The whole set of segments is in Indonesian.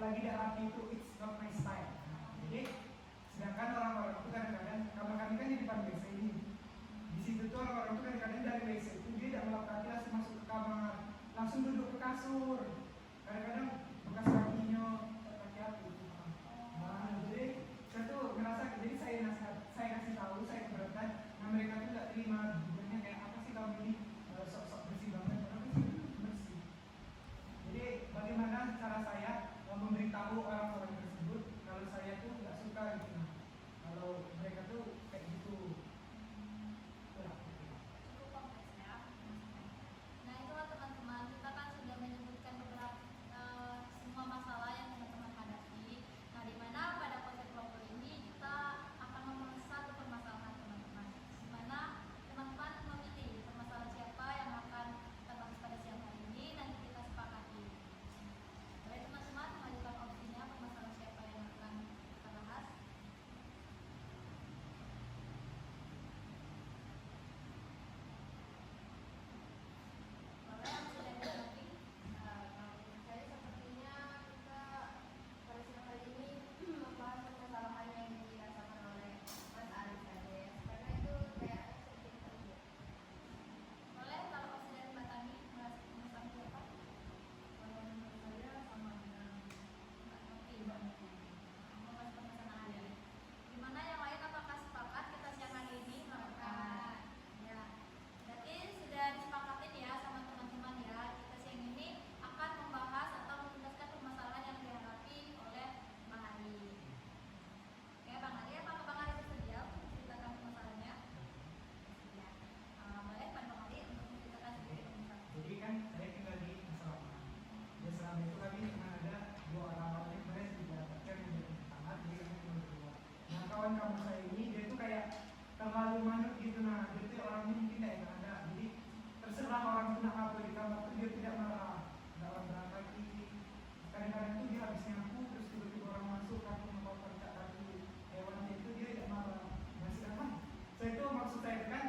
apalagi dia rapi itu it's not my style. Jadi sedangkan orang-orang itu kadang-kadang kamar kami kan di depan WC ini. Di situ tuh orang-orang itu kadang-kadang dari WC itu dia tidak melap kaki langsung masuk ke kamar, langsung duduk ke kasur. Kadang-kadang bekas kakinya kaki aku itu. Nah, jadi saya tuh ngerasa, jadi saya kasih tahu, saya keberatan. Nah mereka tuh nggak terima, jadinya kayak apa sih kamu ini sok-sok bersih banget, tapi sih bersih. Jadi bagaimana cara saya memberitahu orang-orang tersebut kalau saya tuh nggak suka gitu. Kalau mereka tuh kayak gitu. Cukup kompleks ya. Nah itulah teman-teman, kita kan sudah menyebutkan beberapa semua masalah yang teman-teman hadapi. Nah dimana pada konsep kelompok ini kita akan membahas satu permasalahan teman-teman, dimana teman-teman memilih permasalahan siapa yang akan kita bahas pada siang hari ini, nanti kita sepakati. Boleh teman-teman mengajukan opsinya permasalahan siapa yang akan kita bahas. Boleh yang sudah berarti. Saya sepertinya kita pada siang hari ini membahas permasalahan yang dirasakan oleh Mas Arif saja ya, karena itu kayak sedikit aja. Boleh kalau opsi dari Mbak Tani permasalahan siapa? Kalau menurut saya sama dengan Mbak Novi, membahas permasalahan ya. Dimana yang lain apakah sepakat kita siang hari ini melakukan? Ya, berarti sudah disepakatin ya sama teman-teman ya. Kita siang ini akan membahas atau menjelaskan permasalahan yang dihadapi oleh Bang Ali. Oke, Bang Ali, apakah Bang Ali bersedia untuk menceritakan permasalahannya? Ya, boleh Bang Ali untuk menceritakan sedikit permasalahan. Jadi kan saya tinggal di asrama. Di asrama itu kami cuma ada 2 orang yang beres didapatkan yang dari tangan, jadi kami cuma berdua. Nah kawan kamu saya ini dia tuh kayak terlalu manut gitu, nah dia tuh orangnya mungkin tidak ada. Jadi terserah orang itu nak apa di kamar tuh dia tidak marah, nggak orang lagi. Kadang-kadang tuh dia habis nyapu terus tiba-tiba orang masuk kaki mau percak kaki hewannya itu dia tidak marah. Masih apa? Saya itu maksud saya kan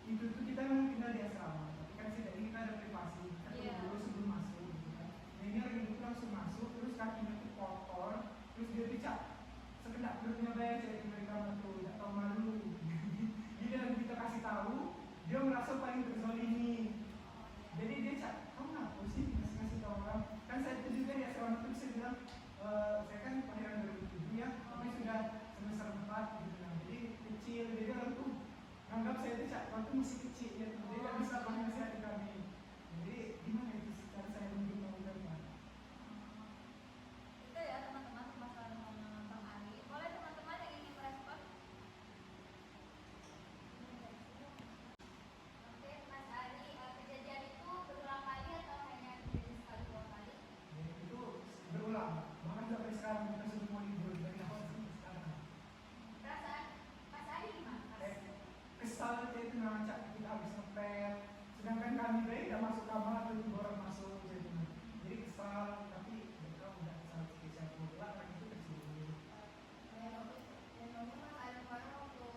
itu tuh kita memang tinggal di asrama, tapi kan setidaknya kita ada privasi, kita Iya. dulu sebelum masuk gitu kan. Nah ini orang itu langsung masuk, terus kakinya tuh kotor, terus dia picak sekedap perutnya bayar saya tinggal di kamar tuh, tidak tahu malu. Jadi dalam kita kasih tahu, dia merasa paling terzolimi. Jadi dia cak, kamu ngaku sih ngasih tahu orang? Kan saya itu juga di asrama itu bisa bilang, saya kan kelahiran 2007 ya, tapi sudah semester 4 gitu kan. Jadi kecil, jadi orang tuh anggap saya itu cak, waktu masih kecil ya, jadi nggak bisa paham nasihat kami. Jadi gimana itu cara saya menghimbau mereka? Itu ya teman-teman permasalahan Bang Ali. Boleh teman-teman yang ingin merespon? Oke, Mas Ari, kejadian itu berulang kali atau hanya kejadian sekali 2 kali? Jadi itu berulang, bahkan sampai sekarang kita sudah mau libur dari awal sampai sekarang. Perasaan Mas Ari gimana? Kesal itu ngacak kita habis ngepel, sedangkan kami baik tidak masuk kamar atau tiba orang masuk jadi kesal, tapi mereka udah kesal spesial pulang lagi itu kecil. Dan kamu Mas Ari kemarin waktu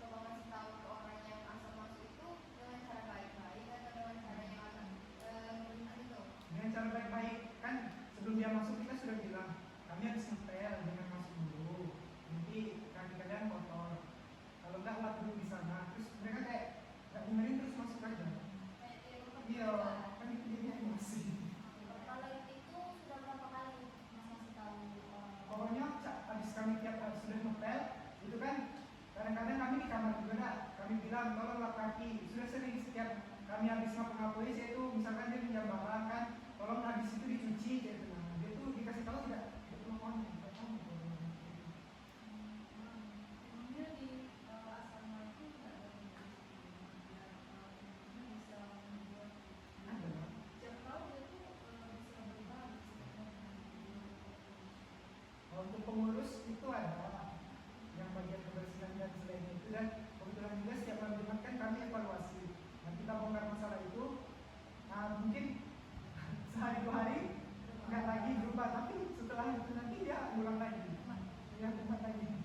coba ngasih tahu ke orang yang asal masuk itu dengan cara baik-baik atau dengan cara yang agak itu? Dengan cara baik-baik kan sebelum dia masuk kita sudah bilang kami harus ngepel dengan masuk dulu, nanti kaki kalian kotor, kalau enggak lap dulu di sana. Terus mereka kayak nggak dengerin terus masuk aja. Kayak dia Iya, kan itu jadi emosi. Kalau itu sudah berapa kali Mas ngasih tahu orang? Pokoknya habis kami tiap hari sudah ngepel itu kan kadang-kadang kami di kamar juga dah, kami bilang tolong lap kaki. Sudah sering setiap kami habis ngapa-ngapain saya itu misalkan dia pinjam barang kan, tolong habis itu dicuci gitu. Nah dia tuh dikasih tahu tidak, dia tuh mohon tidak tahu. Umumnya di asrama itu tidak ada yang bisa membuat Ada Bang. setiap tahun itu bisa berubah. Untuk pengurus itu ada yang bagian kebersihan dan selain itu, dan kebetulan juga setiap malam Jumat kan kami evaluasi. Nah kita bongkar masalah itu, nah mungkin sehari 2 hari nggak lagi berubah, tapi setelah itu nanti dia ulang lagi, dia buat lagi.